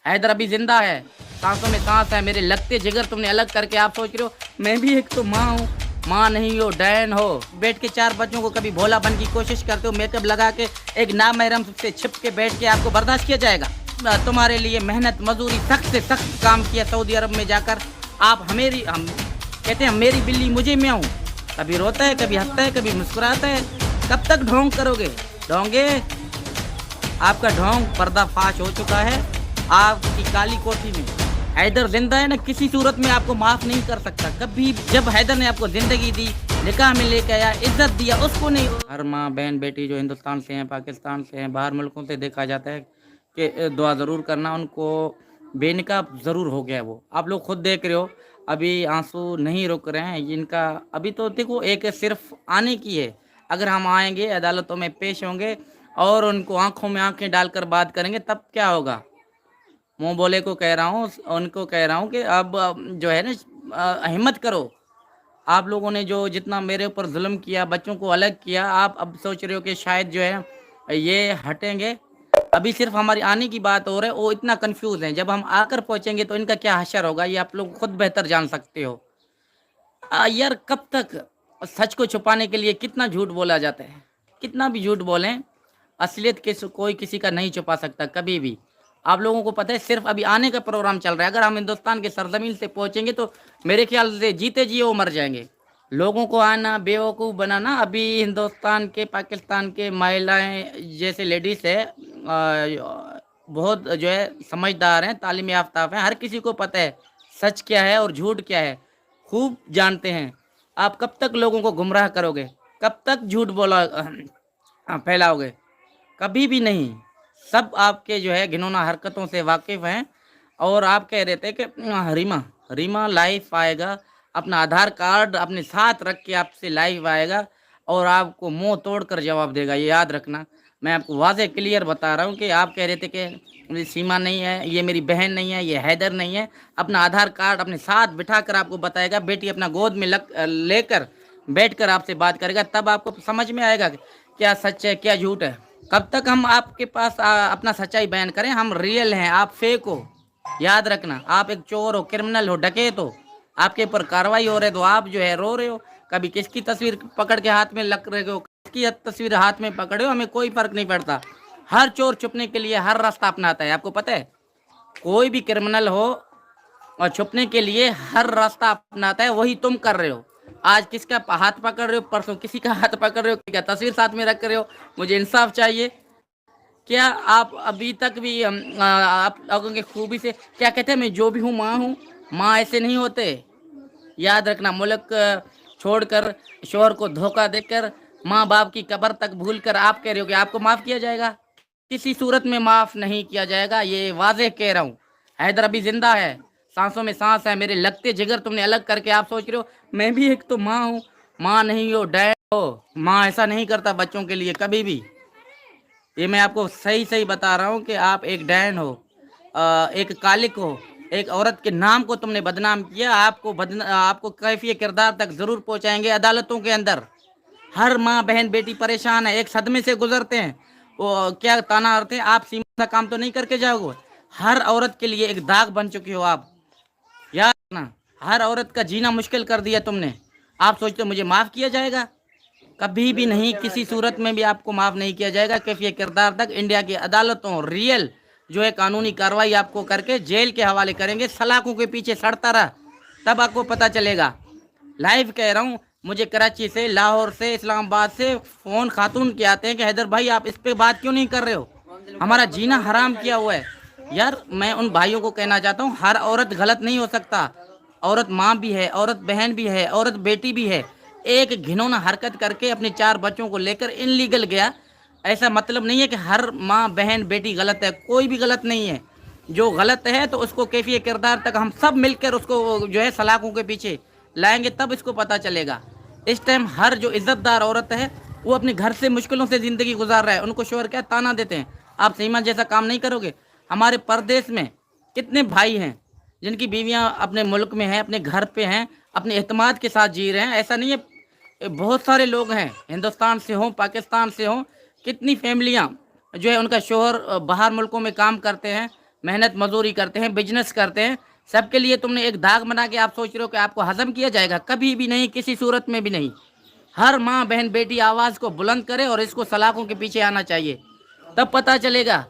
हैदर अभी जिंदा है, सांसों में सांस है, मेरे लगते जिगर तुमने अलग करके आप सोच रहे हो मैं भी एक तो माँ हूँ। माँ नहीं हो, डैन हो, बैठ के 4 बच्चों को कभी भोला बन की कोशिश करते हो, मेकअप लगा के एक नामहरम से छिप के बैठ के आपको बर्दाश्त किया जाएगा? तुम्हारे लिए मेहनत मजदूरी सख्त से सख्त काम किया सऊदी अरब में जाकर। आप हम कहते हैं मेरी बिल्ली मुझे म्याऊं, कभी रोता है, कभी हंसता है, कभी मुस्कुराता है। कब तक ढोंग करोगे? ढोंगे, आपका ढोंग पर्दाफाश हो चुका है आपकी काली कोठी में। हैदर जिंदा है ना, किसी सूरत में आपको माफ नहीं कर सकता कभी। जब हैदर ने आपको जिंदगी दी, निकाह में लेके आया, इज्जत दिया, उसको नहीं। हर माँ बहन बेटी जो हिंदुस्तान से हैं, पाकिस्तान से हैं, बाहर मुल्कों से देखा जाता है कि दुआ ज़रूर करना, उनको बेनिकाब ज़रूर हो गया वो। आप लोग खुद देख रहे हो, अभी आंसू नहीं रुक रहे हैं इनका। अभी तो देखो एक सिर्फ आने की है, अगर हम आएंगे अदालतों में पेश होंगे और उनको आंखों में आंखें डालकर बात करेंगे तब क्या होगा। मुंह बोले को कह रहा हूँ, उनको कह रहा हूँ कि अब जो है ना हिम्मत करो। आप लोगों ने जो जितना मेरे ऊपर जुल्म किया, बच्चों को अलग किया, आप अब सोच रहे हो कि शायद जो है ये हटेंगे। अभी सिर्फ हमारी आने की बात हो रही है, वो इतना कंफ्यूज हैं। जब हम आकर पहुंचेंगे तो इनका क्या हशर होगा ये आप लोग खुद बेहतर जान सकते हो। यार कब तक सच को छुपाने के लिए कितना झूठ बोला जाता है, कितना भी झूठ बोलें, असलियत कोई किसी का नहीं छुपा सकता कभी भी। आप लोगों को पता है सिर्फ अभी आने का प्रोग्राम चल रहा है। अगर हम हिंदुस्तान के सरजमीन से पहुंचेंगे तो मेरे ख्याल से जीते जी वो मर जाएंगे। लोगों को आना बेवकूफ़ बनाना। अभी हिंदुस्तान के पाकिस्तान के महिलाएं जैसे लेडीज़ है बहुत जो है समझदार हैं, तालीम याफ्ता हैं, हर किसी को पता है सच क्या है और झूठ क्या है, खूब जानते हैं। आप कब तक लोगों को गुमराह करोगे? कब तक झूठ बोला फैलाओगे? कभी भी नहीं। सब आपके जो है घिनौना हरकतों से वाकिफ़ हैं। और आप कह रहे थे कि रीमा लाइव आएगा, अपना आधार कार्ड अपने साथ रख के आपसे लाइव आएगा और आपको मुंह तोड़कर जवाब देगा। ये याद रखना, मैं आपको वाज़े क्लियर बता रहा हूँ कि आप कह रहे थे कि मेरी सीमा नहीं है, ये मेरी बहन नहीं है, ये हैदर नहीं है। अपना आधार कार्ड अपने साथ बिठा कर आपको बताएगा, बेटी अपना गोद में लेकर बैठ कर आपसे बात करेगा, तब आपको समझ में आएगा क्या सच है क्या झूठ है। कब तक हम आपके पास अपना सच्चाई बयान करें? हम रियल हैं, आप फेक हो। याद रखना, आप एक चोर हो, क्रिमिनल हो, डकैत हो। आपके ऊपर कार्रवाई हो रही है तो आप जो है रो रहे हो। कभी किसकी तस्वीर पकड़ के हाथ में लग रहे हो, किसकी तस्वीर हाथ में पकड़े हो, हमें कोई फर्क नहीं पड़ता। हर चोर छुपने के लिए हर रास्ता अपनाता है, आपको पता है। कोई भी क्रिमिनल हो और छुपने के लिए हर रास्ता अपनाता है, वही तुम कर रहे हो। आज किसका हाथ पकड़ रहे हो, परसों किसी का हाथ पकड़ रहे हो, किसी का तस्वीर साथ में रख रहे हो। मुझे इंसाफ चाहिए। क्या आप अभी तक भी आप लोगों की खूबी से क्या कहते हैं, मैं जो भी हूँ माँ हूँ? माँ ऐसे नहीं होते। याद रखना, मुल्क छोड़कर, शोहर को धोखा देकर, माँ बाप की कब्र तक भूलकर आप कह रहे हो कि आपको माफ़ किया जाएगा? किसी सूरत में माफ़ नहीं किया जाएगा, ये वाज़ेह कह रहा हूँ। हैदर अभी ज़िंदा है, सांसों में सांस है, मेरे लगते जिगर तुमने अलग करके आप सोच रहे हो मैं भी एक तो माँ हूँ। माँ नहीं हो, डैड हो। माँ ऐसा नहीं करता बच्चों के लिए कभी भी। ये मैं आपको सही सही बता रहा हूँ कि आप एक डैन हो, एक कालिक हो, एक औरत के नाम को तुमने बदनाम किया। आपको कैफियत किरदार तक ज़रूर पहुँचाएंगे अदालतों के अंदर। हर माँ बहन बेटी परेशान है, एक सदमे से गुजरते हैं। वो क्या ताना मारते हैं, आप सीमा का काम तो नहीं करके जाओगे। हर औरत के लिए एक दाग बन चुके हो आप। याद रखना, हर औरत का जीना मुश्किल कर दिया तुमने। आप सोचते हो मुझे माफ़ किया जाएगा? कभी भी नहीं, किसी सूरत में भी आपको माफ़ नहीं किया जाएगा। कैफियत किरदार तक इंडिया की अदालतों रियल जो है कानूनी कार्रवाई आपको करके जेल के हवाले करेंगे। सलाखों के पीछे सड़ता रहा, तब आपको पता चलेगा। लाइव कह रहा हूँ, मुझे कराची से, लाहौर से, इस्लामाबाद से फ़ोन खातून के आते हैं कि हैदर भाई आप इस पे बात क्यों नहीं कर रहे हो, हमारा जीना हराम किया हुआ है। यार मैं उन भाइयों को कहना चाहता हूँ, हर औरत गलत नहीं हो सकता। औरत माँ भी है, औरत बहन भी है, औरत बेटी भी है। एक घिनौना हरकत करके अपने 4 बच्चों को लेकर इनलीगल गया, ऐसा मतलब नहीं है कि हर माँ बहन बेटी गलत है। कोई भी गलत नहीं है। जो गलत है तो उसको कैफियत किरदार तक हम सब मिलकर उसको जो है सलाखों के पीछे लाएंगे, तब इसको पता चलेगा। इस टाइम हर जो इज्जतदार औरत है वो अपने घर से मुश्किलों से ज़िंदगी गुजार रहा है, उनको शोहर क्या ताना देते हैं, आप सीमा जैसा काम नहीं करोगे। हमारे परदेश में कितने भाई हैं जिनकी बीवियां अपने मुल्क में हैं, अपने घर पे हैं, अपने एतमाद के साथ जी रहे हैं। ऐसा नहीं है, बहुत सारे लोग हैं, हिंदुस्तान से हों, पाकिस्तान से हों, कितनी फैमिलियां जो है उनका शोहर बाहर मुल्कों में काम करते हैं, محنت مزدوری کرتے ہیں, بزنس کرتے ہیں, سب کے لیے تم نے ایک داغ بنا کے آپ سوچ رہے ہو کہ آپ کو ہضم کیا جائے گا. کبھی بھی نہیں, کسی صورت میں بھی نہیں. ہر ماں بہن بیٹی آواز کو بلند کرے اور اس کو سلاخوں کے پیچھے آنا چاہیے. تب پتہ چلے گا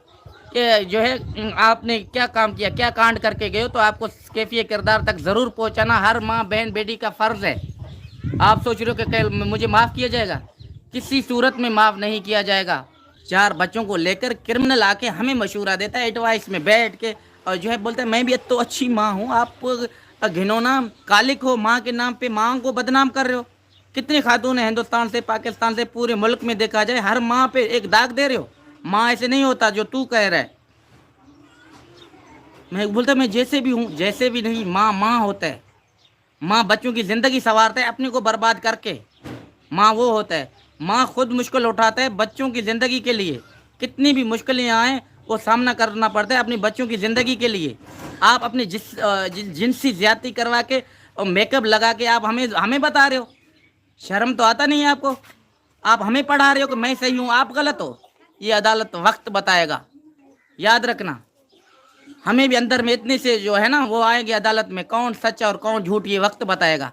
کہ جو ہے آپ نے کیا کام کیا, کیا کانڈ کر کے گئے ہو. تو آپ کو کیفیہ کردار تک ضرور پہنچانا ہر ماں بہن بیٹی کا فرض ہے. آپ سوچ رہے ہو کہ مجھے معاف کیا جائے گا, کسی صورت میں معاف نہیں کیا جائے گا. 4 بچوں کو لے کر کرمنل آ کے ہمیں مشورہ دیتا ہے ایڈوائس میں بیٹھ کے, اور جو ہے بولتا ہے میں بھی تو اچھی ماں ہوں. آپ گھنونا کالک ہو, ماں کے نام پہ ماں کو بدنام کر رہے ہو. کتنی خاتون ہیں ہندوستان سے, پاکستان سے, پورے ملک میں دیکھا جائے, ہر ماں پہ ایک داغ دے رہے ہو. ماں ایسے نہیں ہوتا جو تو کہہ رہا ہے. میں بولتا میں جیسے بھی ہوں, جیسے بھی نہیں, ماں ماں ہوتا ہے. ماں بچوں کی زندگی سنوارتا ہے اپنے کو برباد کر کے. ماں وہ ہوتا ہے, ماں خود مشکل اٹھاتا ہے بچوں کی زندگی کے لیے. کتنی بھی مشکلیں آئیں وہ سامنا کرنا پڑتا ہے اپنی بچوں کی زندگی کے لیے. آپ اپنی جنسی زیادتی کروا کے اور میک اپ لگا کے آپ ہمیں بتا رہے ہو. شرم تو آتا نہیں ہے آپ کو. آپ ہمیں پڑھا رہے ہو کہ میں صحیح ہوں آپ غلط ہو. یہ عدالت وقت بتائے گا, یاد رکھنا. ہمیں بھی اندر میں اتنے سے جو ہے نا وہ آئیں گے عدالت میں, کون سچ اور کون جھوٹ یہ وقت بتائے گا.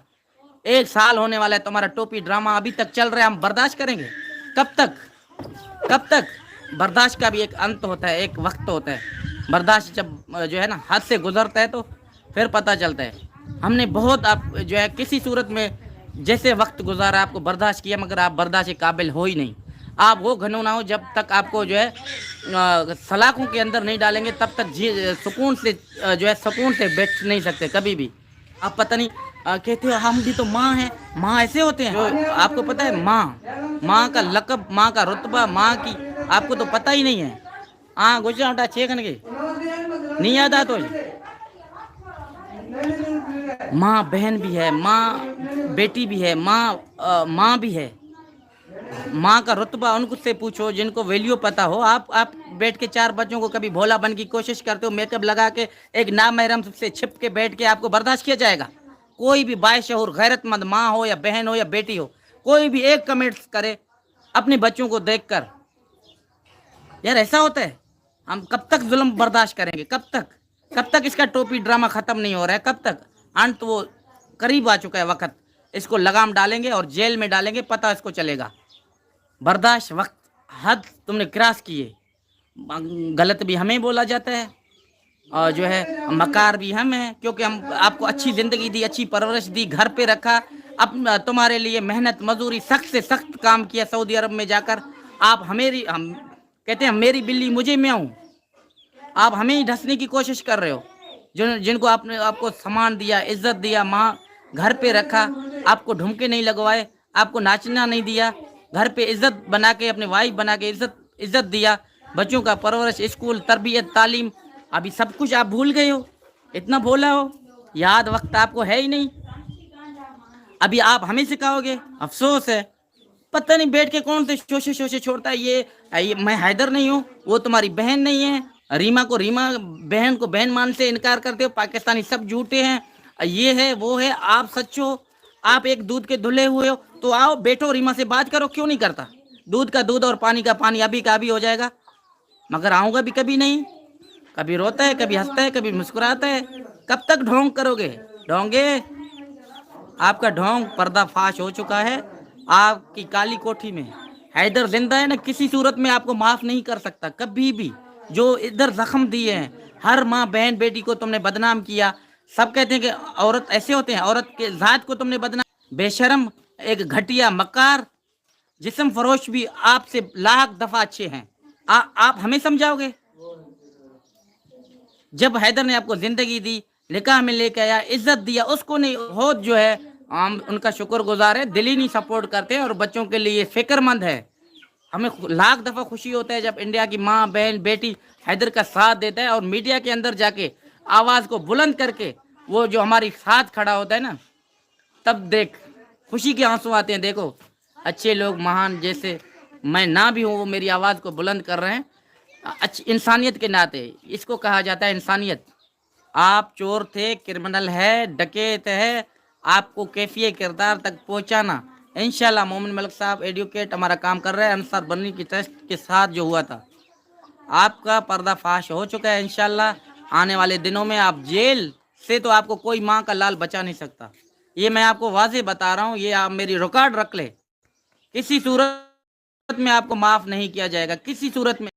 1 سال ہونے والا ہے تمہارا ٹوپی ڈرامہ ابھی تک چل رہا ہے, ہم برداشت کریں گے کب تک؟ کب تک؟ برداشت کا بھی ایک انت ہوتا ہے, ایک وقت ہوتا ہے. برداشت جب جو ہے نا حد سے گزرتا ہے تو پھر پتہ چلتا ہے. ہم نے بہت آپ جو ہے کسی صورت میں جیسے وقت گزارا آپ کو برداشت کیا, مگر آپ برداشت کے قابل ہو ہی نہیں. آپ وہ گھنو نہ ہو جب تک آپ کو جو ہے سلاخوں کے اندر نہیں ڈالیں گے تب تک سکون سے جو ہے سکون سے بیٹھ نہیں سکتے کبھی بھی. آپ پتہ نہیں کہتے ہو ہم بھی تو ماں ہیں. ماں ایسے ہوتے ہیں جو آپ کو پتہ ہے, ماں کا لقب, ماں کا رتبہ, ماں کی آپ کو تو پتہ ہی نہیں ہے. ہاں گجرا اٹھا چھ کے نہیں یاد آ تو ماں بہن بھی ہے, ماں بیٹی بھی ہے, ماں بھی ہے. ماں کا رتبہ ان کو سے پوچھو جن کو ویلیو پتا ہو. آپ بیٹھ کے 4 بچوں کو کبھی بھولا بن کی کوشش کرتے ہو, میک اپ لگا کے ایک نامحرم سے چھپ کے بیٹھ کے آپ کو برداشت کیا جائے گا؟ کوئی بھی باشعور غیرت مند ماں ہو یا بہن ہو یا بیٹی ہو, کوئی بھی ایک کمنٹ کرے اپنے بچوں کو دیکھ کر, یار ایسا ہوتا ہے. ہم کب تک ظلم برداشت کریں گے؟ کب تک؟ کب تک اس کا ٹوپی ڈرامہ ختم نہیں ہو رہا ہے؟ کب تک؟ انت وہ قریب آ چکا ہے وقت. اس کو لگام ڈالیں گے اور جیل میں ڈالیں گے, پتہ اس کو چلے گا. برداشت وقت حد تم نے کراس کیے. غلط بھی ہمیں بولا جاتا ہے اور جو ہے مکار بھی ہم ہیں, کیونکہ ہم آپ کو اچھی زندگی دی, اچھی پرورش دی, گھر پہ رکھا, اب تمہارے لیے محنت مزدوری سخت سے سخت کام کیا سعودی عرب میں جا کر. آپ ہم کہتے ہیں میری بلی مجھے میں ہوں. آپ ہمیں ہی ڈھسنے کی کوشش کر رہے ہو. جن کو آپ کو سامان دیا, عزت دیا, ماں گھر پہ رکھا, آپ کو ڈھمکے نہیں لگوائے, آپ کو ناچنا نہیں دیا, گھر پہ عزت بنا کے اپنے وائف بنا کے عزت دیا, بچوں کا پرورش, اسکول, تربیت, تعلیم, ابھی سب کچھ آپ بھول گئے ہو. اتنا بولا ہو, یاد وقت آپ کو ہے ہی نہیں. ابھی آپ ہمیں سکھاؤ گے؟ افسوس ہے. پتہ نہیں بیٹھ کے کون سے شوشے چھوڑتا ہے. یہ میں حیدر نہیں ہوں, وہ تمہاری بہن نہیں ہے. ریما کو ریما, بہن کو بہن مان سے انکار کرتے ہو. پاکستانی سب جھوٹے ہیں, یہ ہے وہ ہے, آپ سچ ہو. آپ ایک دودھ کے دھلے ہوئے ہو تو آؤ بیٹھو ریما سے بات کرو. کیوں نہیں کرتا؟ دودھ کا دودھ اور پانی کا پانی ابھی کا ابھی ہو جائے گا. مگر آؤں گا بھی کبھی نہیں. کبھی روتا ہے, کبھی ہنستا ہے, کبھی مسکراتا ہے. کب تک ڈھونگ کرو گے؟ ڈھونگے آپ کا ڈھونگ پردہ فاش ہو چکا ہے. آپ کی کالی کوٹھی میں حیدر زندہ ہے نا, کسی صورت میں آپ کو معاف نہیں کر سکتا کبھی بھی. جو ادھر زخم دیے ہیں, ہر ماں بہن بیٹی کو تم نے بدنام کیا. سب کہتے ہیں کہ عورت ایسے ہوتے ہیں, عورت کے ذات کو تم نے بدنام. بے شرم, ایک گھٹیا, مکار, جسم فروش بھی آپ سے لاکھ دفعہ اچھے ہیں. آپ ہمیں سمجھاؤ گے؟ جب حیدر نے آپ کو زندگی دی, نکاح میں لے کے آیا, عزت دیا, اس کو نہیں بہت جو ہے ہم ان کا شکر گزار ہے. دل ہی نہیں سپورٹ کرتے اور بچوں کے لیے فکر مند ہے. ہمیں لاکھ دفعہ خوشی ہوتا ہے جب انڈیا کی ماں بہن بیٹی حیدر کا ساتھ دیتا ہے, اور میڈیا کے اندر جا کے آواز کو بلند کر کے وہ جو ہماری ساتھ کھڑا ہوتا ہے نا, تب دیکھ خوشی کے آنسو آتے ہیں. دیکھو اچھے لوگ, مہان جیسے میں نہ بھی ہوں, وہ میری آواز کو بلند کر رہے ہیں. انسانیت کے ناطے اس کو کہا جاتا ہے انسانیت. آپ چور تھے, کرمنل ہے, ڈکیت ہے, آپ کو کیفیہ کردار تک پہنچانا. انشاءاللہ مومن ملک صاحب ایڈوکیٹ ہمارا کام کر رہے ہیں. انصار بننے کی ٹیسٹ کے ساتھ جو ہوا تھا, آپ کا پردہ فاش ہو چکا ہے انشاءاللہ. آنے والے دنوں میں آپ جیل سے تو آپ کو کوئی ماں کا لال بچا نہیں سکتا. یہ میں آپ کو واضح بتا رہا ہوں، یہ آپ میری ریکارڈ رکھ لے. کسی صورت میں آپ کو معاف نہیں کیا جائے گا، کسی صورت میں.